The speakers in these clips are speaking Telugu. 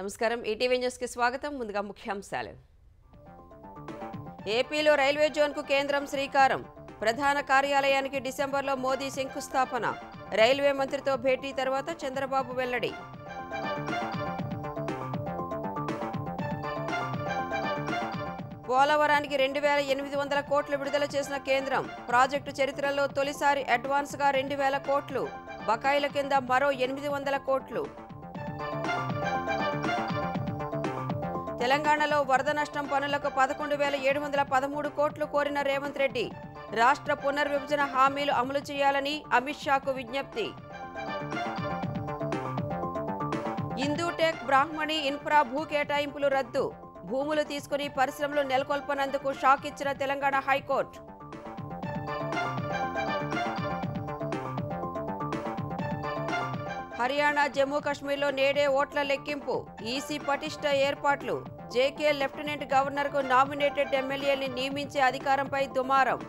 నమస్కారం ఈటీవీ న్యూస్ కి స్వాగతం ముందుగా ముఖ్యాంశాలు ఏపీలో రైల్వే జోన్ కు కేంద్రం శ్రీకారం ప్రధాన కార్యాలయానికి డిసెంబర్లో మోదీ శంకుస్థాపన రైల్వే మంత్రితో భేటీ తర్వాత చంద్రబాబు వెల్లడి పోలవరానికి 2800 కోట్లు విడుదల చేసిన కేంద్రం ప్రాజెక్టు చరిత్రలో తొలిసారి అడ్వాన్స్ గా 2000 కోట్లు బకాయిల కింద మరో 800 కోట్లు తెలంగాణలో వరద నష్టం పనులకు 11,713 కోట్లు కోరిన రేవంత్ రెడ్డి రాష్ట్ర పునర్విభజన హామీలు అమలు చేయాలని అమిత్ షాకు విజ్ఞప్తి హిందూటెక్ బ్రాహ్మణి ఇన్ఫ్రా భూ కేటాయింపులు రద్దు భూములు తీసుకుని పరిశ్రమలు నెలకొల్పనందుకు షాక్ ఇచ్చిన తెలంగాణ హైకోర్టు హర్యానా జమ్మూ కాశ్మీర్లో నేడే ఓట్ల లెక్కింపు ఈసీ పటిష్ట ఏర్పాట్లు జేకే లెఫ్టినెంట్ గవర్నర్కు నామినేటెడ్ ఎమ్మెల్యేని నియమించే అధికారంపై దుమారం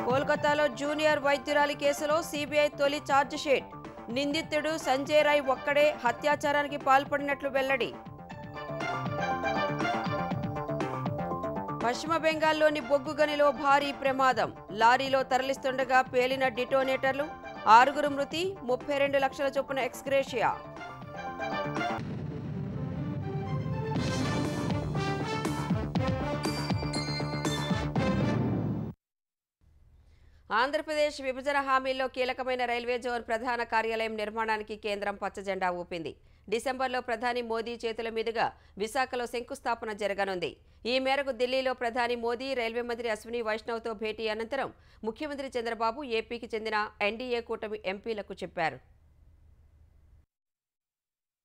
కోల్కతాలో జూనియర్ వైద్యురాలి కేసులో సిబిఐ తొలి ఛార్జిషీట్ నిందితుడు సంజయ్ రాయ్ ఒక్కడే హత్యాచారానికి పాల్పడినట్లు వెల్లడి పశ్చిమ బెంగాల్లోని బొగ్గు గనిలో భారీ ప్రమాదం లారీలో తరలిస్తుండగా పేలిన డిటోనేటర్లు 6 మృతి 32 లక్షల చొప్పున ఎక్స్గ్రేషియా ఆంధ్రప్రదేశ్ విభజన హామీల్లో కీలకమైన రైల్వే జోన్ ప్రధాన కార్యాలయం నిర్మాణానికి కేంద్రం పచ్చజెండా ఊపింది డిసెంబర్లో ప్రధాని మోదీ చేతుల మీదుగా విశాఖలో శంకుస్థాపన జరగనుంది ఈ మేరకు ఢిల్లీలో ప్రధాని మోదీ రైల్వే మంత్రి అశ్విని వైష్ణవ్తో భేటీ అనంతరం ముఖ్యమంత్రి చంద్రబాబు ఏపీకి చెందిన ఎన్డీఏ కూటమి ఎంపీలకు చెప్పారు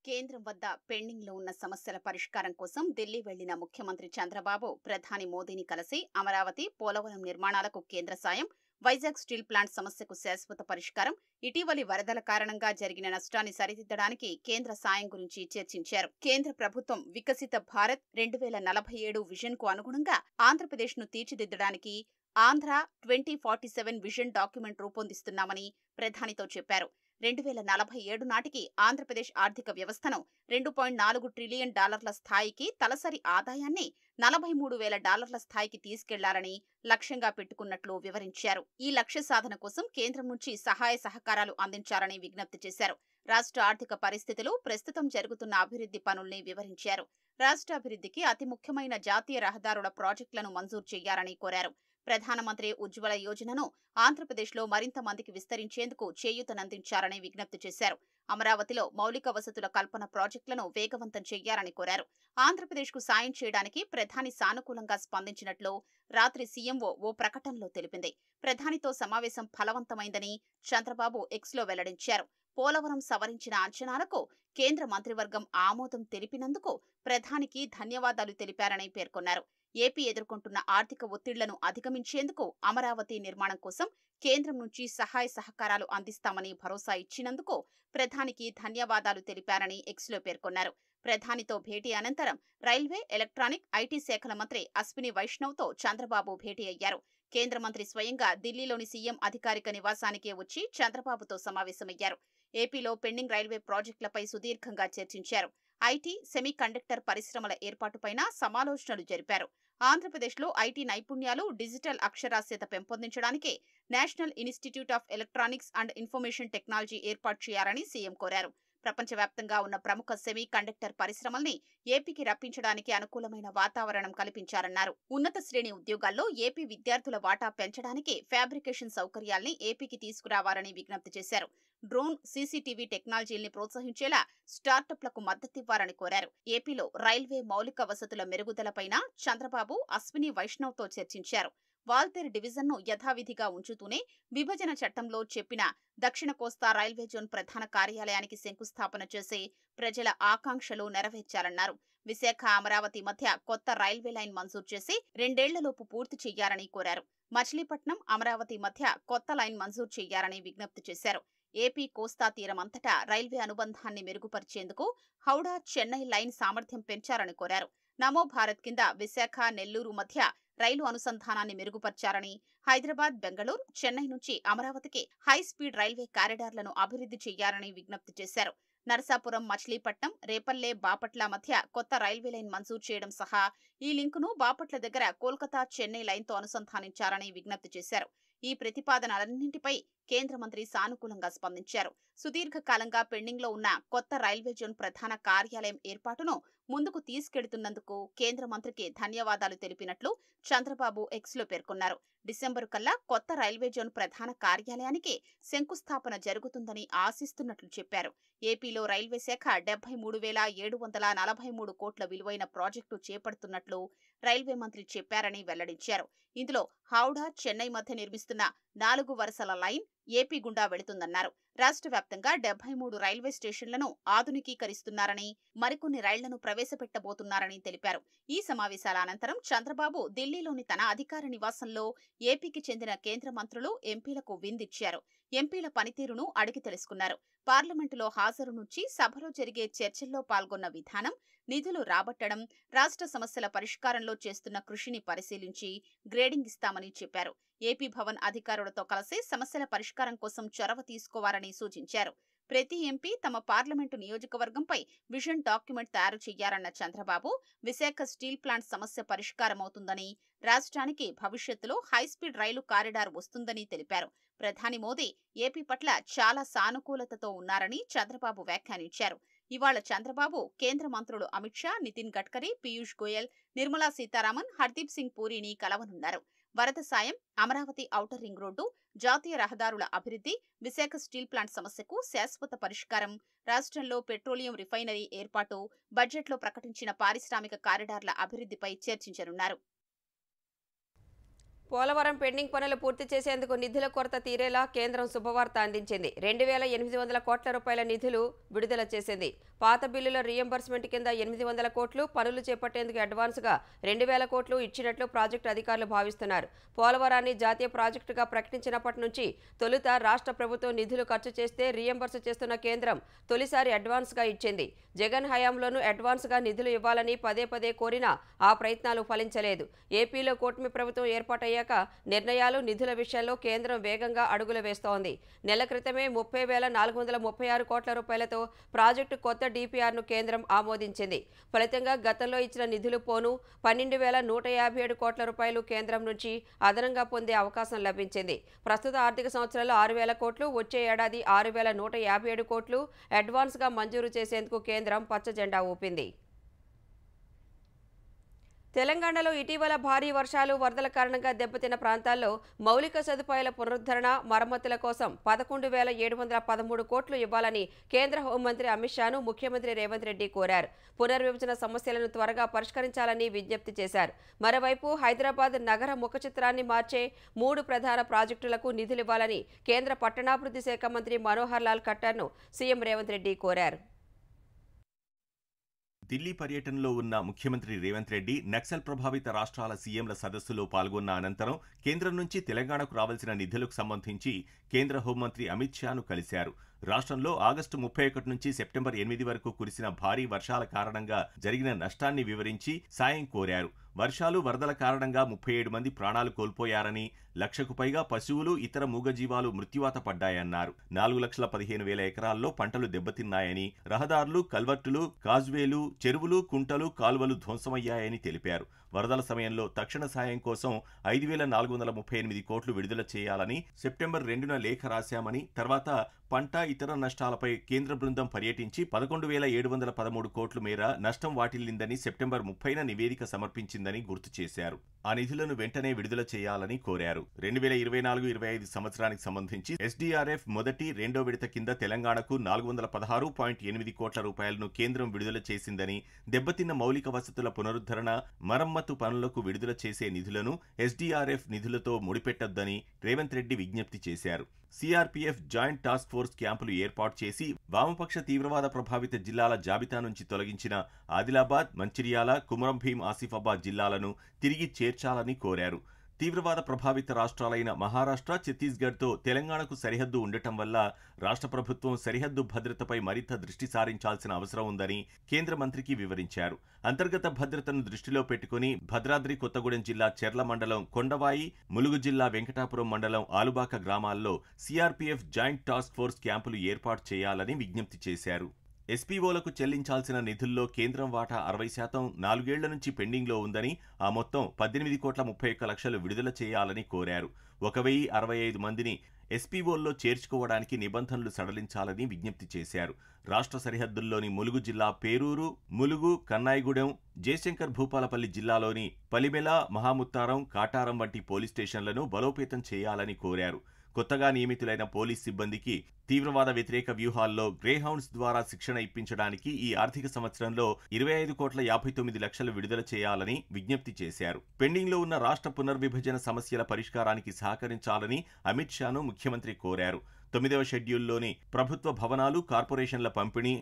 కేంద్రం వద్ద పెండింగ్ లో ఉన్న సమస్యల పరిష్కారం కోసం ఢిల్లీ వెళ్లిన ముఖ్యమంత్రి చంద్రబాబు ప్రధాని మోదీని కలిసి అమరావతి పోలవరం నిర్మాణాలకు కేంద్ర సాయం వైజాగ్ స్టీల్ ప్లాంట్ సమస్యకు శాశ్వత పరిష్కారం ఇటీవలి వరదల కారణంగా జరిగిన నష్టాన్ని సరిదిద్దడానికి కేంద్ర సాయం గురించి చర్చించారు కేంద్ర ప్రభుత్వం వికసిత భారత్ 2047 విజన్ కు అనుగుణంగా ఆంధ్రప్రదేశ్ ను తీర్చిదిద్దడానికి ఆంధ్ర 2047 విజన్ డాక్యుమెంట్ రూపొందిస్తున్నామని ప్రధానితో చెప్పారు 2047 నాటికి ఆంధ్రప్రదేశ్ ఆర్థిక వ్యవస్థను $2.4 ట్రిలియన్ స్థాయికి తలసరి ఆదాయాన్ని $43,000 స్థాయికి తీసుకెళ్లాలని లక్ష్యంగా పెట్టుకున్నట్లు వివరించారు ఈ లక్ష్య సాధన కోసం కేంద్రం నుంచి సహాయ సహకారాలు అందించాలని విజ్ఞప్తి చేశారు రాష్ట్ర ఆర్థిక పరిస్థితులు ప్రస్తుతం జరుగుతున్న అభివృద్ధి పనుల్ని వివరించారు రాష్ట్ర అభివృద్ధికి అతి ముఖ్యమైన జాతీయ రహదారుల ప్రాజెక్టులను మంజూరు చేయాలని కోరారు ప్రధానమంత్రి ఉజ్వల యోజనను ఆంధ్రప్రదేశ్లో మరింత మందికి విస్తరించేందుకు చేయూతనందించాలని విజ్ఞప్తి చేశారు అమరావతిలో మౌలిక వసతుల కల్పన ప్రాజెక్టులను వేగవంతం చేయాలని కోరారు ఆంధ్రప్రదేశ్కు సాయం చేయడానికి ప్రధాని సానుకూలంగా స్పందించినట్లు రాత్రి సీఎంఓ ఓ ప్రకటనలో తెలిపింది ప్రధానితో సమావేశం ఫలవంతమైందని చంద్రబాబు ఎక్స్లో వెల్లడించారు పోలవరం సవరించిన అంచనాలకు కేంద్ర మంత్రివర్గం ఆమోదం తెలిపినందుకు ప్రధానికి ధన్యవాదాలు తెలిపారని పేర్కొన్నారు ఏపీ ఎదుర్కొంటున్న ఆర్థిక ఒత్తిళ్లను అధిగమించేందుకు అమరావతి నిర్మాణం కోసం కేంద్రం నుంచి సహాయ సహకారాలు అందిస్తామని భరోసా ఇచ్చినందుకు ప్రధానికి ధన్యవాదాలు తెలిపారని ఎక్స్లో పేర్కొన్నారు ప్రధానితో భేటీ అనంతరం రైల్వే ఎలక్ట్రానిక్ ఐటీ శాఖల మంత్రి అశ్విని వైష్ణవ్తో చంద్రబాబు భేటీ అయ్యారు కేంద్ర మంత్రి స్వయంగా ఢిల్లీలోని సీఎం అధికారిక నివాసానికే వచ్చి చంద్రబాబుతో సమావేశమయ్యారు ఏపీలో పెండింగ్ రైల్వే ప్రాజెక్టులపై సుదీర్ఘంగా చర్చించారు ఐటీ సెమీ కండక్టర్ పరిశ్రమల ఏర్పాటుపైన సమాలోచనలు జరిపారు ఆంధ్రప్రదేశ్లో ఐటీ నైపుణ్యాలు డిజిటల్ అక్షరాస్యత పెంపొందించడానికి national institute of electronics and information technology ఏర్పాటు చేయాలని సీఎం కోరారు ప్రపంచవ్యాప్తంగా ఉన్న ప్రముఖ సెమీ కండక్టర్ పరిశ్రమల్ని ఏపీకి రప్పించడానికి అనుకూలమైన వాతావరణం కల్పించారన్నారు ఉన్నత శ్రేణి ఉద్యోగాల్లో ఏపీ విద్యార్థుల వాటా పెంచడానికి ఫ్యాబ్రికేషన్ సౌకర్యాల్ని ఏపీకి తీసుకురావాలని విజ్ఞప్తి చేశారు డ్రోన్ సీసీటీవీ టెక్నాలజీల్ని ప్రోత్సహించేలా స్టార్టప్లకు మద్దతివ్వాలని కోరారు ఏపీలో రైల్వే మౌలిక వసతుల మెరుగుదలపైన చంద్రబాబు అశ్విని వైష్ణవ్తో చర్చించారు వాల్తేరు డివిజన్ను యథావిధిగా ఉంచుతూనే విభజన చట్టంలో చెప్పిన దక్షిణ కోస్తా రైల్వే జోన్ ప్రధాన కార్యాలయానికి శంకుస్థాపన చేసే ప్రజల ఆకాంక్షలు నెరవేర్చాలన్నారు విశాఖ అమరావతి మధ్య కొత్త రైల్వే లైన్ మంజూరు చేసి 2 ఏళ్లలోపు పూర్తి చేయాలని కోరారు మచిలీపట్నం అమరావతి మధ్య కొత్త లైన్ మంజూరు చేయాలని విజ్ఞప్తి చేశారు ఏపీ కోస్తా తీరమంతటా రైల్వే అనుబంధాన్ని మెరుగుపరిచేందుకు హౌడా చెన్నై లైన్ సామర్థ్యం పెంచాలని కోరారు నమో భారత్ కింద విశాఖ నెల్లూరు మధ్య రైలు అనుసంధానాన్ని మెరుగుపర్చారని, హైదరాబాద్, బెంగళూరు, చెన్నై నుంచి అమరావతికి హై స్పీడ్ రైల్వే కారిడార్లను అభివృద్ధి చేయాలని విజ్ఞప్తి చేశారు. నరసాపురం, మచిలీపట్నం, రేపల్లె, బాపట్ల మధ్య కొత్త రైల్వే లైన్ మంజూరు చేయడం సహా ఈ లింకును బాపట్ల దగ్గర కోల్కతా, చెన్నై లైన్తో అనుసంధానించాలని విజ్ఞప్తి చేశారు. ఈ ప్రతిపాదనలన్నింటిపై కేంద్ర మంత్రి సానుకూలంగా స్పందించారు. సుదీర్ఘకాలంగా పెండింగ్లో ఉన్న కొత్త రైల్వే జోన్ ప్రధాన కార్యాలయం ఏర్పాటును ముందుకు తీసుకెడుతున్నందుకు కేంద్ర మంత్రికి ధన్యవాదాలు తెలిపినట్లు చంద్రబాబు ఎక్స్లో పేర్కొన్నారు. డిసెంబరు కల్లా కొత్త రైల్వే జోన్ ప్రధాన కార్యాలయానికి శంకుస్థాపన జరుగుతుందని ఆశిస్తున్నట్లు చెప్పారు. ఏపీలో రైల్వే శాఖ 73,743 కోట్ల విలువైన ప్రాజెక్టు చేపడుతున్నట్లు రైల్వే మంత్రి చెప్పారని వెల్లడించారు. ఇందులో హౌడా, చెన్నై మధ్య నిర్మిస్తున్న 4 వరుసల లైన్ ఏపీ గుండా వెళుతుందన్నారు. రాష్ట్ర వ్యాప్తంగా 73 రైల్వే స్టేషన్లను ఆధునికీకరిస్తున్నారని, మరికొన్ని రైళ్లను ప్రవేశపెట్టబోతున్నారని తెలిపారు. ఈ సమావేశాల అనంతరం చంద్రబాబు ఢిల్లీలోని తన అధికార నివాసంలో ఏపీకి చెందిన కేంద్ర మంత్రులు, ఎంపీలకు విందిచ్చారు. ఎంపీల పనితీరును అడిగి తెలుసుకున్నారు. పార్లమెంటులో హాజరు నుంచి సభలో జరిగే చర్చల్లో పాల్గొన్న విధానం, నిధులు రాబట్టడం, రాష్ట్ర సమస్యల పరిష్కారంలో చేస్తున్న కృషిని పరిశీలించి గ్రేడింగ్ ఇస్తామని చెప్పారు. ఏపీ భవన్ అధికారులతో కలిసి సమస్యల పరిష్కారం కోసం చొరవ తీసుకోవాలని సూచించారు. ప్రతి ఎంపీ తమ పార్లమెంటు నియోజకవర్గంపై విజన్ డాక్యుమెంట్ తయారు చేయాలన్న చంద్రబాబు, విశాఖ స్టీల్ ప్లాంట్ సమస్య పరిష్కారమవుతుందని, రాష్ట్రానికి భవిష్యత్తులో హైస్పీడ్ రైలు కారిడార్ వస్తుందని తెలిపారు. ప్రధాని మోదీ ఏపీ పట్ల చాలా సానుకూలతతో ఉన్నారని చంద్రబాబు వ్యాఖ్యానించారు. ఇవాళ చంద్రబాబు కేంద్ర మంత్రులు అమిత్ షా, నితిన్ గడ్కరీ, పీయూష్ గోయల్, నిర్మలా సీతారామన్, హర్దీప్ సింగ్ పూరీని కలవనున్నారు. వరద సాయం, అమరావతి ఔటర్ రింగ్ రోడ్డు, జాతీయ రహదారుల అభివృద్ధి, విశాఖ స్టీల్ ప్లాంట్ సమస్యకు శాశ్వత పరిష్కారం, రాష్ట్రంలో పెట్రోలియం రిఫైనరీ ఏర్పాటు, బడ్జెట్లో ప్రకటించిన పారిశ్రామిక కారిడార్ల అభివృద్ధిపై చర్చించనున్నారు. పోలవరం పెండింగ్ పనులు పూర్తి చేసేందుకు నిధుల కొరత తీరేలా కేంద్రం శుభవార్త అందించింది. 2,800 కోట్ల రూపాయల నిధులు విడుదల చేసింది. పాత బిల్లుల రీయింబర్స్మెంట్ కింద 800 కోట్లు, పనులు చేపట్టేందుకు అడ్వాన్స్గా 2,000 కోట్లు ఇచ్చినట్లు ప్రాజెక్టు అధికారులు భావిస్తున్నారు. పోలవరాన్ని జాతీయ ప్రాజెక్టుగా ప్రకటించినప్పటి నుంచి తొలుత రాష్ట్ర ప్రభుత్వం నిధులు ఖర్చు చేస్తే రీయింబర్స్ చేస్తున్న కేంద్రం తొలిసారి అడ్వాన్స్గా ఇచ్చింది. జగన్ హయాంలోనూ అడ్వాన్స్గా నిధులు ఇవ్వాలని పదే పదే కోరినా ఆ ప్రయత్నాలు ఫలించలేదు. ఏపీలో కూటమి ప్రభుత్వం ఏర్పాటయ్యాక నిర్ణయాలు, నిధుల విషయంలో కేంద్రం వేగంగా అడుగులు వేస్తోంది. నెల క్రితమే 30,436 కోట్ల రూపాయలతో ప్రాజెక్టు కొత్త డిపిఆర్ను కేంద్రం ఆమోదించింది. ఫలితంగా గతంలో ఇచ్చిన నిధులు పోను 12,157 కోట్ల రూపాయలు కేంద్రం నుంచి అదనంగా పొందే అవకాశం లభించింది. ప్రస్తుత ఆర్థిక సంవత్సరంలో 6,000 కోట్లు, వచ్చే ఏడాది 6,157 కోట్లు అడ్వాన్స్గా మంజూరు చేసేందుకు కేంద్రం పచ్చజెండా ఊపింది. తెలంగాణలో ఇటీవల భారీ వర్షాలు, వరదల కారణంగా దెబ్బతిన్న ప్రాంతాల్లో మౌలిక సదుపాయాల పునరుద్ధరణ, మరమ్మతుల కోసం 11,713 కోట్లు ఇవ్వాలని కేంద్ర హోంమంత్రి అమిత్ షాను ముఖ్యమంత్రి రేవంత్ రెడ్డి కోరారు. పునర్విభజన సమస్యలను త్వరగా పరిష్కరించాలని విజ్ఞప్తి చేశారు. మరోవైపు హైదరాబాద్ నగర ముఖచిత్రాన్ని మార్చే 3 ప్రధాన ప్రాజెక్టులకు నిధులివ్వాలని కేంద్ర పట్టణాభివృద్ధి శాఖ మంత్రి మనోహర్ లాల్ ఖట్టర్ను సీఎం రేవంత్ రెడ్డి కోరారు. ఢిల్లీ పర్యటనలో ఉన్న ముఖ్యమంత్రి రేవంత్ రెడ్డి నక్సల్ ప్రభావిత రాష్ట్రాల సీఎంల సదస్సులో పాల్గొన్న అనంతరం కేంద్రం నుంచి తెలంగాణకు రావాల్సిన నిధులకు సంబంధించి కేంద్ర హోంమంత్రి అమిత్ షాను కలిశారు. రాష్ట్రంలో ఆగస్టు 31 నుంచి సెప్టెంబర్ 8 వరకు కురిసిన భారీ వర్షాల కారణంగా జరిగిన నష్టాన్ని వివరించి సాయం కోరారు. వర్షాలు, వరదల కారణంగా 37 మంది ప్రాణాలు కోల్పోయారని, 1,00,000కు పైగా పశువులు, ఇతర మూగజీవాలు మృత్యువాత పడ్డాయన్నారు. 4,15,000 ఎకరాల్లో పంటలు దెబ్బతిన్నాయని, రహదారులు, కల్వర్టులు, కాజ్వేలు, చెరువులు, కుంటలు, కాలువలు ధ్వంసమయ్యాయని తెలిపారు. వరదల సమయంలో తక్షణ సాయం కోసం 5,438 కోట్లు విడుదల చేయాలని సెప్టెంబర్ 2న లేఖ రాశామని, తర్వాత పంట, ఇతర నష్టాలపై కేంద్ర బృందం పర్యటించి 11,713 కోట్ల మేర నష్టం వాటిల్లిందని సెప్టెంబర్ 30న నివేదిక సమర్పించిందని గుర్తు చేశారు. ఆ నిధులను వెంటనే విడుదల చేయాలని కోరారు. 2024-25 సంవత్సరానికి సంబంధించి ఎస్డీఆర్ఎఫ్ మొదటి, రెండో విడత కింద తెలంగాణకు 416.8 కోట్ల రూపాయలను కేంద్రం విడుదల చేసిందని, దెబ్బతిన్న మౌలిక వసతుల పునరుద్ధరణ, మరమ్మతు పనులకు విడుదల చేసే నిధులను ఎస్డీఆర్ఎఫ్ నిధులతో ముడిపెట్టొద్దని రేవంత్ రెడ్డి విజ్ఞప్తి చేశారు. సిఆర్పీఎఫ్ జాయింట్ టాస్క్ ఫోర్స్ క్యాంపులు ఏర్పాటు చేసి వామపక్ష తీవ్రవాద ప్రభావిత జిల్లాల జాబితా నుంచి తొలగించిన ఆదిలాబాద్, మంచిర్యాల, కుమరం భీం, ఆసిఫాబాద్ జిల్లాలను తిరిగి చేర్చాలని కోరారు. తీవ్రవాద ప్రభావిత రాష్ట్రాలైన మహారాష్ట్ర, ఛత్తీస్గఢ్తో తెలంగాణకు సరిహద్దు ఉండటం వల్ల రాష్ట్ర ప్రభుత్వం సరిహద్దు భద్రతపై మరింత దృష్టి సారించాల్సిన అవసరం ఉందని కేంద్ర మంత్రికి వివరించారు. అంతర్గత భద్రతను దృష్టిలో పెట్టుకుని భద్రాద్రి కొత్తగూడెం జిల్లా చెర్ల మండలం కొండవాయి, ములుగు జిల్లా వెంకటాపురం మండలం ఆలుబాక గ్రామాల్లో సిఆర్పీఎఫ్ జాయింట్ టాస్క్ ఫోర్స్ క్యాంపులు ఏర్పాటు చేయాలని విజ్ఞప్తి చేశారు. ఎస్పీఓలకు చెల్లించాల్సిన నిధుల్లో కేంద్రం వాటా 60% 4 ఏళ్ల నుంచి పెండింగ్లో ఉందని, ఆ మొత్తం 18,31,00,000 విడుదల చేయాలని కోరారు. 1,065 మందిని ఎస్పీఓల్లో చేర్చుకోవడానికి నిబంధనలు సడలించాలని విజ్ఞప్తి చేశారు. రాష్ట్ర సరిహద్దుల్లోని ములుగు జిల్లా పేరూరు, ములుగు, కన్నాయిగూడెం, జయశంకర్ భూపాలపల్లి జిల్లాలోని పలిమెల, మహాముత్తారం, కాటారం వంటి పోలీస్ స్టేషన్లను బలోపేతం చేయాలని కోరారు. కొత్తగా నియమితులైన పోలీస్ సిబ్బందికి తీవ్రవాద వ్యతిరేక వ్యూహాల్లో గ్రేహౌండ్స్ ద్వారా శిక్షణ ఇప్పించడానికి ఈ ఆర్థిక సంవత్సరంలో 25,59,00,000 విడుదల చేయాలని విజ్ఞప్తి చేశారు. పెండింగ్లో ఉన్న రాష్ట్ర పునర్విభజన సమస్యల పరిష్కారానికి సహకరించాలని అమిత్ షాను ముఖ్యమంత్రి కోరారు. 9వ షెడ్యూల్లోని ప్రభుత్వ భవనాలు, కార్పొరేషన్ల పంపిణీ,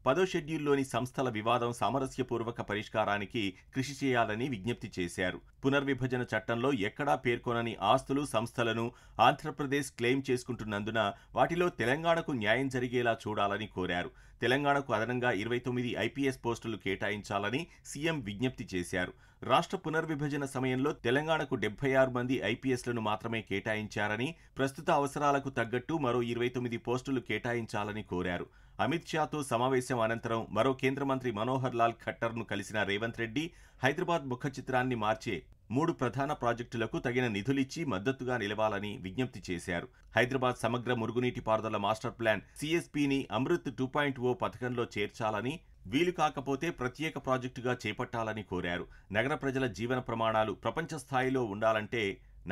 10వ షెడ్యూల్లోని సంస్థల వివాదం సామరస్యపూర్వక పరిష్కారానికి కృషి చేయాలని విజ్ఞప్తి చేశారు. పునర్విభజన చట్టంలో ఎక్కడా పేర్కొనని ఆస్తులు, సంస్థలను ఆంధ్రప్రదేశ్ క్లెయిమ్ చేసుకుంటున్నందున వాటిలో తెలంగాణకు న్యాయం జరిగేలా చూడాలని కోరారు. తెలంగాణకు అదనంగా 29 ఐపీఎస్ పోస్టులు కేటాయించాలని సీఎం విజ్ఞప్తి చేశారు. రాష్ట్ర పునర్విభజన సమయంలో తెలంగాణకు 76 మంది ఐపీఎస్లను మాత్రమే కేటాయించారని, ప్రస్తుత అవసరాలకు తగ్గట్టు మరో 29 పోస్టులు కేటాయించాలని కోరారు. అమిత్ షాతో సమావేశం అనంతరం మరో కేంద్ర మంత్రి మనోహర్ లాల్ ఖట్టర్ను కలిసిన రేవంత్ రెడ్డి హైదరాబాద్ ముఖ చిత్రాన్ని మార్చే 3 ప్రధాన ప్రాజెక్టులకు తగిన నిధులిచ్చి మద్దతుగా నిలవాలని విజ్ఞప్తి చేశారు. హైదరాబాద్ సమగ్ర మురుగునీటి పారుదల మాస్టర్ ప్లాన్ సిఎస్పీని అమృత్ 2.0 పథకంలో చేర్చాలని, వీలు కాకపోతే ప్రత్యేక ప్రాజెక్టుగా చేపట్టాలని కోరారు. నగర ప్రజల జీవన ప్రమాణాలు ప్రపంచ స్థాయిలో ఉండాలంటే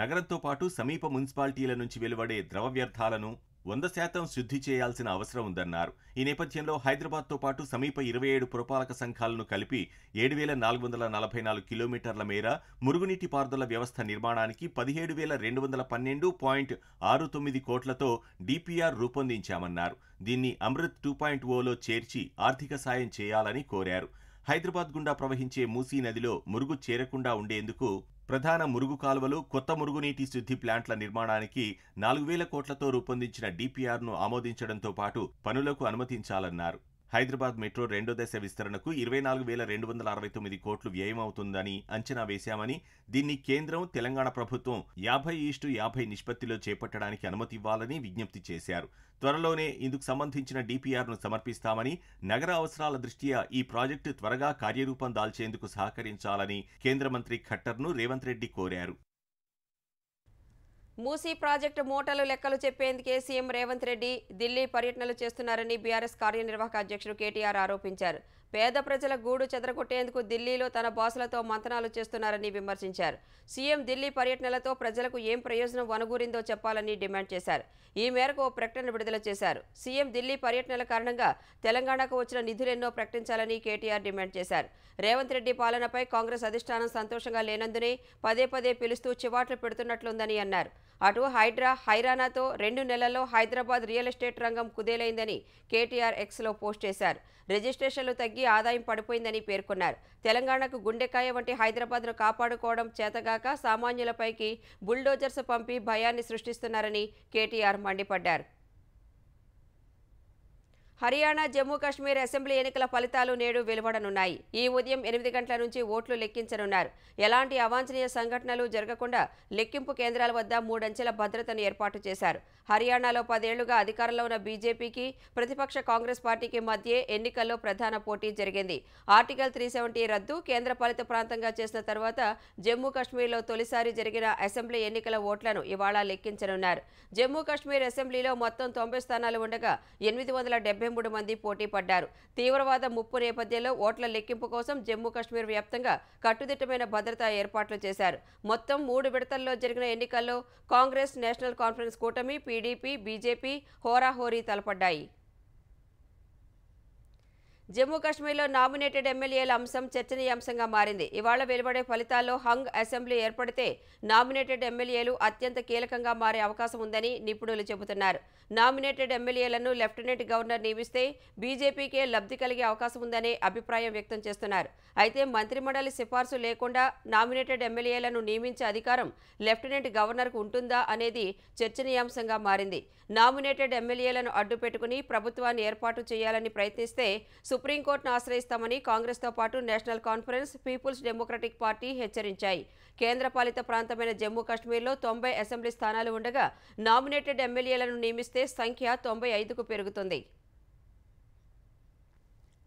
నగరంతో పాటు సమీప మున్సిపాలిటీల నుంచి వెలువడే ద్రవ వ్యర్థాలను 100% శుద్ధి చేయాల్సిన అవసరం ఉందన్నారు. ఈ నేపథ్యంలో హైదరాబాద్తో పాటు సమీప 27 పురపాలక సంఘాలను కలిపి 7,444 కిలోమీటర్ల మేర మురుగునీటి పారుదల వ్యవస్థ నిర్మాణానికి 17,212.69 కోట్లతో డీపీఆర్ రూపొందించామన్నారు. దీన్ని అమృత్ 2.0లో చేర్చి ఆర్థిక సాయం చేయాలని కోరారు. హైదరాబాద్ గుండా ప్రవహించే మూసీ నదిలో మురుగు చేరకుండా ఉండేందుకు ప్రధాన మురుగు కాలువలు, కొత్త మురుగునీటి శుద్ధి ప్లాంట్ల నిర్మాణానికి 4,000 కోట్లతో రూపొందించిన డీపీఆర్ను ఆమోదించడంతో పాటు పనులకు అనుమతించాలన్నారు. హైదరాబాద్ మెట్రో 2వ దశ విస్తరణకు 24,269 కోట్లు వ్యయమవుతుందని అంచనా వేశామని, దీన్ని కేంద్రం, తెలంగాణ ప్రభుత్వం 50:50 నిష్పత్తిలో చేపట్టడానికి అనుమతి ఇవ్వాలని విజ్ఞప్తి చేశారు. త్వరలోనే ఇందుకు సంబంధించిన డీపీఆర్ను సమర్పిస్తామని, నగర అవసరాల దృష్ట్యా ఈ ప్రాజెక్టు త్వరగా కార్యరూపం దాల్చేందుకు సహకరించాలని కేంద్ర మంత్రి ఖట్టర్ను రేవంత్ రెడ్డి కోరారు. మూసీ ప్రాజెక్టు మూటలు లెక్కలు చెప్పేందుకే సీఎం రేవంత్ రెడ్డి ఢిల్లీ పర్యటనలు చేస్తున్నారని బీఆర్ఎస్ కార్యనిర్వాహక అధ్యక్షుడు కేటీఆర్ ఆరోపించారు. పేద ప్రజల గూడు చెదరగొట్టేందుకు ఢిల్లీలో తన బాసులతో మంతనాలు చేస్తున్నారని విమర్శించారు. సీఎం ఢిల్లీ పర్యటనలతో ప్రజలకు ఏం ప్రయోజనం వనగూరిందో చెప్పాలని డిమాండ్ చేశారు. ఈ మేరకు ఓ ప్రకటన విడుదల చేశారు. సీఎం ఢిల్లీ పర్యటనల కారణంగా తెలంగాణకు వచ్చిన నిధులెన్నో ప్రకటించాలని కేటీఆర్ డిమాండ్ చేశారు. రేవంత్ రెడ్డి పాలనపై కాంగ్రెస్ అధిష్టానం సంతోషంగా లేనందునే పదే పదే పిలుస్తూ చివాట్లు పెడుతున్నట్లుందని అన్నారు. అటు హైరానాతో 2 నెలల్లో హైదరాబాద్ రియల్ ఎస్టేట్ రంగం కుదేలైందని కేటీఆర్ ఎక్స్లో పోస్ట్ చేశారు. రిజిస్ట్రేషన్లు తగ్గి ఆదాయం పడిపోయిందని పేర్కొన్నారు. తెలంగాణకు గుండెకాయ వంటి హైదరాబాద్ను కాపాడుకోవడం చేతగాక సామాన్యులపైకి బుల్డోజర్స్ పంపి భయాన్ని సృష్టిస్తున్నారని కేటీఆర్ మండిపడ్డారు. హర్యానా, జమ్మూ కాశ్మీర్ అసెంబ్లీ ఎన్నికల ఫలితాలు నేడు వెలువడనున్నాయి. ఈ ఉదయం 8 గంటల నుంచి ఓట్లు లెక్కించనున్నారు. ఎలాంటి అవాంఛనీయ సంఘటనలు జరగకుండా లెక్కింపు కేంద్రాల వద్ద 3 అంచెల భద్రతను ఏర్పాటు చేశారు. హర్యానాలో 10 ఏళ్లుగా అధికారంలో ఉన్న బీజేపీకి, ప్రతిపక్ష కాంగ్రెస్ పార్టీకి మధ్య ఎన్నికల్లో ప్రధాన పోటీ జరిగింది. ఆర్టికల్ 370 రద్దు, కేంద్ర పాలిత ప్రాంతంగా చేసిన తర్వాత జమ్మూ కాశ్మీర్లో తొలిసారి జరిగిన అసెంబ్లీ ఎన్నికల ఓట్లను ఇవాళ లెక్కించనున్నారు. జమ్మూ కాశ్మీర్ అసెంబ్లీలో మొత్తం 90 స్థానాలు ఉండగా 873 మంది పోటీ పడ్డారు. తీవ్రవాద ముప్పు నేపథ్యంలో ఓట్ల లెక్కింపు కోసం జమ్మూ కాశ్మీర్ వ్యాప్తంగా కట్టుదిట్టమైన భద్రతా ఏర్పాట్లు చేశారు. మొత్తం 3 విడతల్లో జరిగిన ఎన్నికల్లో కాంగ్రెస్, నేషనల్ కాన్ఫరెన్స్ కూటమి, పీడీపీ, బీజేపీ హోరాహోరీ తలపడ్డాయి. జమ్మూ కాశ్మీర్లో నామినేటెడ్ ఎమ్మెల్యేల అంశం చర్చనీయాంశంగా మారింది. ఇవాళ వెలువడే ఫలితాల్లో హంగ్ అసెంబ్లీ ఏర్పడితే నామినేటెడ్ ఎమ్మెల్యేలు అత్యంత కీలకంగా మారే అవకాశం ఉందని నిపుణులు చెబుతున్నారు. నామినేటెడ్ ఎమ్మెల్యేలను లెఫ్టినెంట్ గవర్నర్ నియమిస్తే బీజేపీకే లబ్ధి కలిగే అవకాశం ఉందనే అభిప్రాయం వ్యక్తం చేస్తున్నారు. అయితే మంత్రిమండలి సిఫార్సు లేకుండా నామినేటెడ్ ఎమ్మెల్యేలను నియమించే అధికారం లెఫ్టినెంట్ గవర్నర్కు ఉంటుందా అనేది చర్చనీయాంశంగా మారింది. నామినేటెడ్ ఎమ్మెల్యేలను అడ్డుపెట్టుకుని ప్రభుత్వాన్ని ఏర్పాటు చేయాలని ప్రయత్నిస్తే సుప్రీంకోర్టును ఆశ్రయిస్తామని కాంగ్రెస్తో పాటు National Conference, People's Democratic Party హెచ్చరించాయి. కేంద్రపాలిత ప్రాంతమైన జమ్మూ కాశ్మీర్లో 90 అసెంబ్లీ స్థానాలు ఉండగా నామినేటెడ్ ఎమ్మెల్యేలను నియమిస్తే సంఖ్య 95కు పెరుగుతుంది.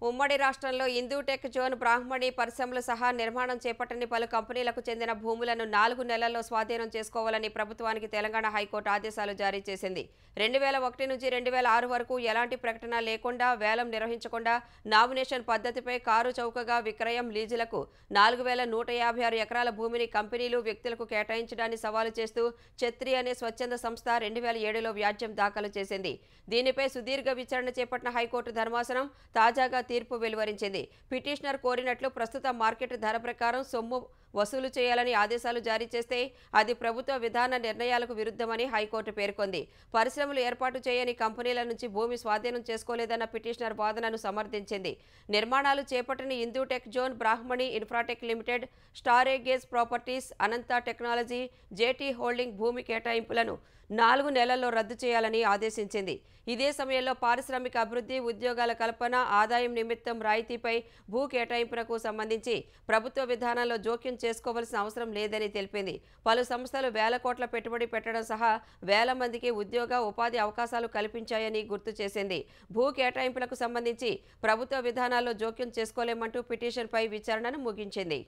ఉమ్మడి రాష్ట్రంలో హిందూటెక్ జోన్, బ్రాహ్మణి పరిశ్రమలు సహా నిర్మాణం చేపట్టని పలు కంపెనీలకు చెందిన భూములను 4 నెలల్లో స్వాధీనం చేసుకోవాలని ప్రభుత్వానికి తెలంగాణ హైకోర్టు ఆదేశాలు జారీ చేసింది. 2001 నుంచి 2006 వరకు ఎలాంటి ప్రకటన లేకుండా, వేలం నిర్వహించకుండా నామినేషన్ పద్ధతిపై కారు చౌకగా విక్రయం, లీజులకు 4156 ఎకరాల భూమిని కంపెనీలు, వ్యక్తులకు కేటాయించడాన్ని సవాలు చేస్తూ ఛత్రి అనే స్వచ్ఛంద సంస్థ 2007లో వ్యాజ్యం దాఖలు చేసింది. దీనిపై సుదీర్ఘ విచారణ చేపట్టిన హైకోర్టు ధర్మాసనం తాజాగా తీర్పు వెలువరించింది. పిటిషనర్ కోరినట్లు ప్రస్తుత మార్కెట్ ధర ప్రకారం సొమ్ము వసూలు చేయాలని ఆదేశాలు జారీ చేస్తే అది ప్రభుత్వ విధాన నిర్ణయాలకు విరుద్ధమని హైకోర్టు పేర్కొంది. పరిశ్రమలు ఏర్పాటు చేయని కంపెనీల నుంచి భూమి స్వాధీనం చేసుకోలేదన్న పిటిషనర్ వాదనను సమర్థించింది. నిర్మాణాలు చేపట్టని Hindutech zone, Brahmani infratech limited, star gaze properties, Anantha technology, JT holding భూమి కేటాయింపులను 4 నెలల్లో రద్దు చేయాలని ఆదేశించింది. ఇదే సమయంలో పారిశ్రామిక అభివృద్ధి, ఉద్యోగాల కల్పన, ఆదాయం నిమిత్తం రాయితీపై భూ కేటాయింపునకు సంబంధించి ప్రభుత్వ విధానంలో జోక్యం చేసుకోవాల్సిన అవసరం లేదని తెలిపింది. పలు సంస్థలు వేల కోట్ల పెట్టుబడి పెట్టడం సహా వేల మందికి ఉద్యోగ, ఉపాధి అవకాశాలు కల్పించాయని గుర్తు చేసింది. భూ కేటాయింపులకు సంబంధించి ప్రభుత్వ విధానాల్లో జోక్యం చేసుకోలేమంటూ పిటిషన్పై విచారణను ముగించింది.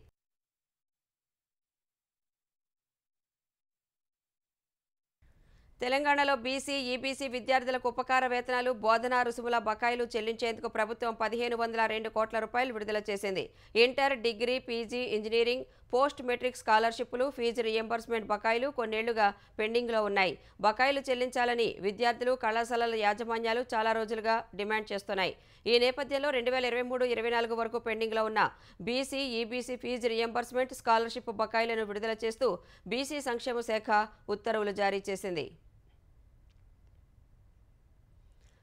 తెలంగాణలో బీసీ, ఈబీసీ విద్యార్థులకు ఉపకార వేతనాలు, బోధనా రుసుముల బకాయిలు చెల్లించేందుకు ప్రభుత్వం 1502 కోట్ల రూపాయలు విడుదల చేసింది. Inter, degree, PG, engineering, post matric స్కాలర్షిప్లు, ఫీజు రియంబర్స్మెంట్ బకాయిలు కొన్నేళ్లుగా పెండింగ్లో ఉన్నాయి. బకాయిలు చెల్లించాలని విద్యార్థులు, కళాశాలల యాజమాన్యాలు చాలా రోజులుగా డిమాండ్ చేస్తున్నాయి. ఈ నేపథ్యంలో 2023-24 వరకు పెండింగ్లో ఉన్న BC, EBC fee reimbursement, scholarship బకాయిలను విడుదల చేస్తూ బీసీ సంక్షేమ శాఖ ఉత్తర్వులు జారీ చేసింది.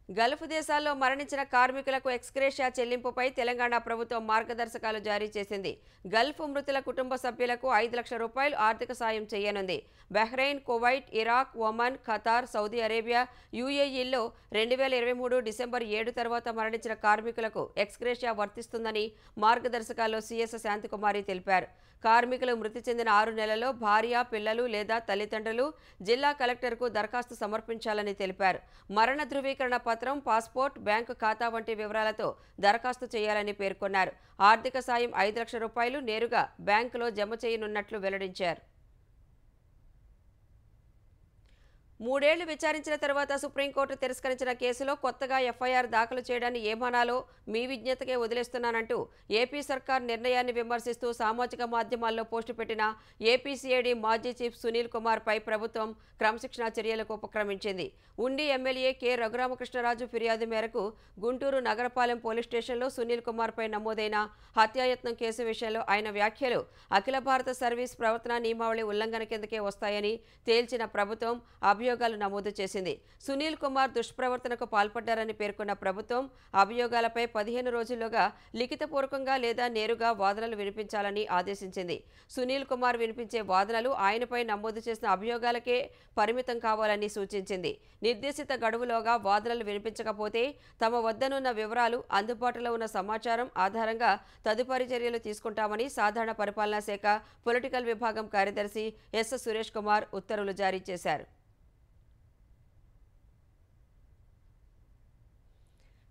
గల్ఫ్ దేశాల్లో మరణించిన కార్మికులకు ఎక్స్గ్రేషియా చెల్లింపుపై తెలంగాణ ప్రభుత్వం మార్గదర్శకాలు జారీ చేసింది. గల్ఫ్ మృతుల కుటుంబ సభ్యులకు 5 లక్షల రూపాయలు ఆర్థిక సాయం చేయనుంది. Bahrain, Kuwait, Iraq, Oman, Qatar, Saudi Arabia, యూఏఈల్లో 2023 డిసెంబర్ 7 తర్వాత మరణించిన కార్మికులకు ఎక్స్గ్రేషియా వర్తిస్తుందని మార్గదర్శకాల్లో సీఎస్ శాంతికుమారి తెలిపారు. కార్మికులు మృతి చెందిన 6 నెలల్లో భార్య, పిల్లలు లేదా తల్లిదండ్రులు జిల్లా కలెక్టర్కు దరఖాస్తు సమర్పించాలని తెలిపారు. మరణ ధృవీకరణ పత్రం, పాస్పోర్ట్, బ్యాంకు ఖాతా వంటి వివరాలతో దరఖాస్తు చేయాలని పేర్కొన్నారు. ఆర్థిక సాయం 5 లక్షల రూపాయలు నేరుగా బ్యాంకులో జమ చేయనున్నట్లు వెల్లడించారు. 3 ఏళ్లు విచారించిన తర్వాత సుప్రీంకోర్టు తిరస్కరించిన కేసులో కొత్తగా ఎఫ్ఐఆర్ దాఖలు చేయడాన్ని ఏమనాలో మీ విజ్ఞతకే వదిలేస్తున్నానంటూ ఏపీ సర్కార్ నిర్ణయాన్ని విమర్శిస్తూ సామాజిక మాధ్యమాల్లో పోస్టు పెట్టిన ఏపీసీఐడీ మాజీ చీఫ్ సునీల్ కుమార్ పై ప్రభుత్వం క్రమశిక్షణా చర్యలకు ఉపక్రమించింది. ఉండి ఎమ్మెల్యే కె రఘురామకృష్ణరాజు ఫిర్యాదు మేరకు గుంటూరు నగరపాలెం పోలీస్ స్టేషన్లో సునీల్ కుమార్ పై నమోదైన హత్యాయత్నం కేసు విషయంలో ఆయన వ్యాఖ్యలు అఖిల భారత సర్వీస్ ప్రవర్తన నియమావళి ఉల్లంఘన కిందకే వస్తాయని తేల్చిన ప్రభుత్వం అభియోగాలు నమోదు చేసింది. సునీల్ కుమార్ దుష్ప్రవర్తనకు పాల్పడ్డారని పేర్కొన్న ప్రభుత్వం అభియోగాలపై 15 రోజుల్లోగా లిఖితపూర్వకంగా లేదా నేరుగా వాదనలు వినిపించాలని ఆదేశించింది. సునీల్ కుమార్ వినిపించే వాదనలు ఆయనపై నమోదు చేసిన అభియోగాలకే పరిమితం కావాలని సూచించింది. నిర్దేశిత గడువులోగా వాదనలు వినిపించకపోతే తమ వద్దనున్న వివరాలు, అందుబాటులో ఉన్న సమాచారం ఆధారంగా తదుపరి చర్యలు తీసుకుంటామని సాధారణ పరిపాలనా శాఖ పొలిటికల్ విభాగం కార్యదర్శి ఎస్ సురేష్ కుమార్ ఉత్తర్వులు జారీ చేశారు.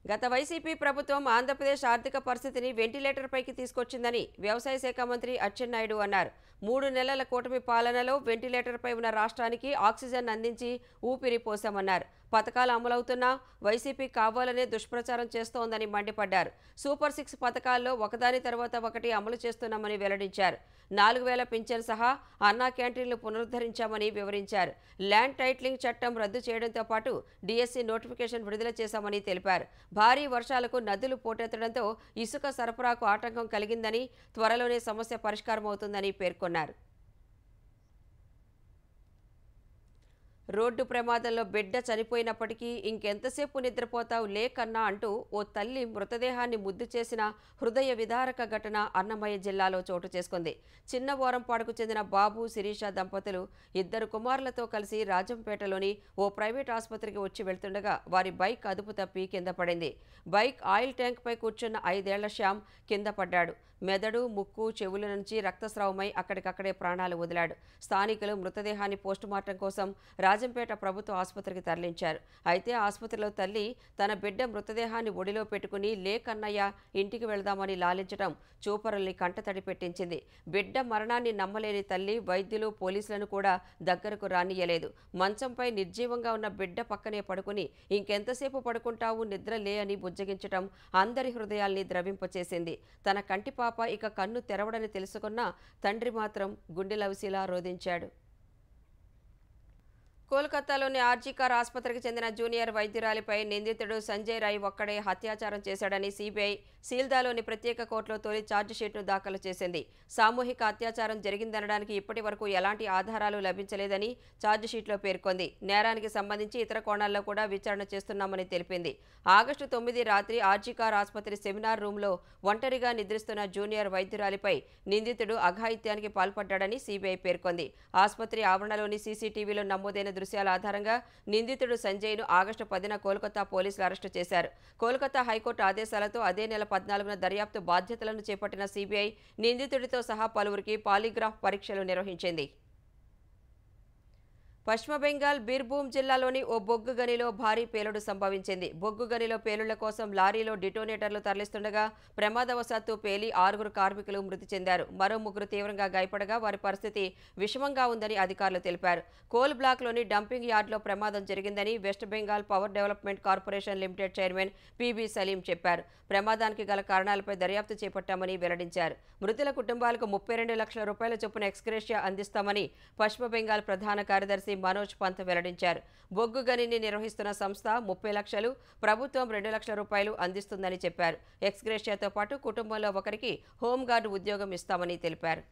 గత వైసీపీ ప్రభుత్వం ఆంధ్రప్రదేశ్ ఆర్థిక పరిస్థితిని వెంటిలేటర్ పైకి తీసుకొచ్చిందని వ్యవసాయ శాఖ మంత్రి అచ్చెన్నాయుడు అన్నారు. 3 నెలల కూటమి పాలనలో వెంటిలేటర్ పై ఉన్న రాష్ట్రానికి ఆక్సిజన్ అందించి ఊపిరి పోశామన్నారు. పథకాలు అమలవుతున్నా వైసీపీ కావాలనే దుష్ప్రచారం చేస్తోందని మండిపడ్డారు. సూపర్ 6 పథకాల్లో ఒకదాని తర్వాత ఒకటి అమలు చేస్తున్నామని వెల్లడించారు. 4,000 పింఛన్ సహా అన్నా క్యాంటీన్లు పునరుద్ధరించామని వివరించారు. ల్యాండ్ టైటిలింగ్ చట్టం రద్దు చేయడంతో పాటు డిఎస్సి నోటిఫికేషన్ విడుదల చేశామని తెలిపారు. భారీ వర్షాలకు నదులు పోటెత్తడంతో ఇసుక సరఫరాకు ఆటంకం కలిగిందని, త్వరలోనే సమస్య పరిష్కారమవుతుందని పేర్కొన్నారు. రోడ్డు ప్రమాదంలో బిడ్డ చనిపోయినప్పటికీ ఇంకెంతసేపు నిద్రపోతావు లేకన్నా అంటూ ఓ తల్లి మృతదేహాన్ని ముద్దు చేసిన హృదయ విదారక ఘటన అన్నమయ్య జిల్లాలో చోటు చేసుకుంది. చిన్నవోరంపాడుకు చెందిన బాబు, శిరీష దంపతులు 2 కుమారులతో కలిసి రాజంపేటలోని ఓ ప్రైవేట్ ఆసుపత్రికి వచ్చి వెళ్తుండగా వారి బైక్ అదుపు తప్పి కింద పడింది. బైక్ ఆయిల్ ట్యాంక్పై కూర్చున్న 5 ఏళ్ల శ్యామ్ కింద పడ్డాడు. మెదడు, ముక్కు, చెవుల నుంచి రక్తస్రావమై అక్కడికక్కడే ప్రాణాలు వదిలాడు. స్థానికులు మృతదేహాన్ని పోస్టుమార్టం కోసం రాజంపేట ప్రభుత్వ ఆసుపత్రికి తరలించారు. అయితే ఆసుపత్రిలో తల్లి తన బిడ్డ మృతదేహాన్ని ఒడిలో పెట్టుకుని లేకన్నయ్య ఇంటికి వెళదామని లాలించడం చూపరుల్ని కంటతడి పెట్టించింది. బిడ్డ మరణాన్ని నమ్మలేని తల్లి వైద్యులు, పోలీసులను కూడా దగ్గరకు రానియ్యలేదు. మంచంపై నిర్జీవంగా ఉన్న బిడ్డ పక్కనే పడుకుని ఇంకెంతసేపు పడుకుంటావు, నిద్రలే అని బుజ్జగించటం అందరి హృదయాల్ని ద్రవింపచేసింది. తన కంటి పాప ఇక కన్ను తెరవడని తెలుసుకున్న తండ్రి మాత్రం గుండెలవిసిలా రోదించాడు. కోల్కతాలోని ఆర్జీకార్ ఆసుపత్రికి చెందిన జూనియర్ వైద్యురాలిపై నిందితుడు సంజయ్ రాయ్ ఒక్కడే అత్యాచారం చేశాడని సిబిఐ సీల్దాలోని ప్రత్యేక కోర్టులో తొలి ఛార్జిషీట్ను దాఖలు చేసింది. సామూహిక అత్యాచారం జరిగిందనడానికి ఇప్పటి వరకు ఎలాంటి ఆధారాలు లభించలేదని ఛార్జిషీట్లో పేర్కొంది. నేరానికి సంబంధించి ఇతర కోణాల్లో కూడా విచారణ చేస్తున్నామని తెలిపింది. ఆగస్టు 9 రాత్రి ఆర్జీకార్ ఆసుపత్రి సెమినార్ రూంలో ఒంటరిగా నిద్రిస్తున్న జూనియర్ వైద్యురాలిపై నిందితుడు అఘాయిత్యానికి పాల్పడ్డాడని సిబిఐ పేర్కొంది. ఆసుపత్రి ఆవరణలోని సీసీటీవీలో నమోదైన దృశ్యాల ఆధారంగా నిందితుడు సంజయ్ను ఆగస్టు 10న కోల్కతా పోలీసులు అరెస్టు చేశారు. కోల్కతా హైకోర్టు ఆదేశాలతో అదే నెల 14న దర్యాప్తు బాధ్యతలను చేపట్టిన సిబిఐ నిందితుడితో సహా పలువురికి పాలిగ్రాఫ్ పరీక్షలు నిర్వహించింది. పశ్చిమ బెంగాల్ బీర్భూమ్ జిల్లాలోని ఓ బొగ్గు గనిలో భారీ పేలుడు సంభవించింది. బొగ్గు గనిలో పేలుళ్ల కోసం లారీలో డిటోనేటర్లు తరలిస్తుండగా ప్రమాదవశాత్తు పేలి 6 కార్మికులు మృతి చెందారు. మరో 3 తీవ్రంగా గాయపడగా వారి పరిస్థితి విషమంగా ఉందని అధికారులు తెలిపారు. కోల్ బ్లాక్లోని డంపింగ్ యార్డ్లో ప్రమాదం జరిగిందని West Bengal power development corporation limited chairman P B Salim చెప్పారు. ప్రమాదానికి గల కారణాలపై దర్యాప్తు చేపట్టామని వెల్లడించారు. మృతుల కుటుంబాలకు 32 లక్షల రూపాయల చొప్పున ఎక్స్గ్రేషియా అందిస్తామని పశ్చిమ బెంగాల్ ప్రధాన కార్యదర్శి మనోజ్ పంత్ వెల్లడించారు. బొగ్గు గనిని నిర్వహిస్తున్న సంస్థ 30 లక్షలు, ప్రభుత్వం 2 లక్షల రూపాయలు అందిస్తుందని చెప్పారు. ఎక్స్గ్రేషియాతో పాటు కుటుంబంలో ఒకరికి హోంగార్డు ఉద్యోగం ఇస్తామని తెలిపారు.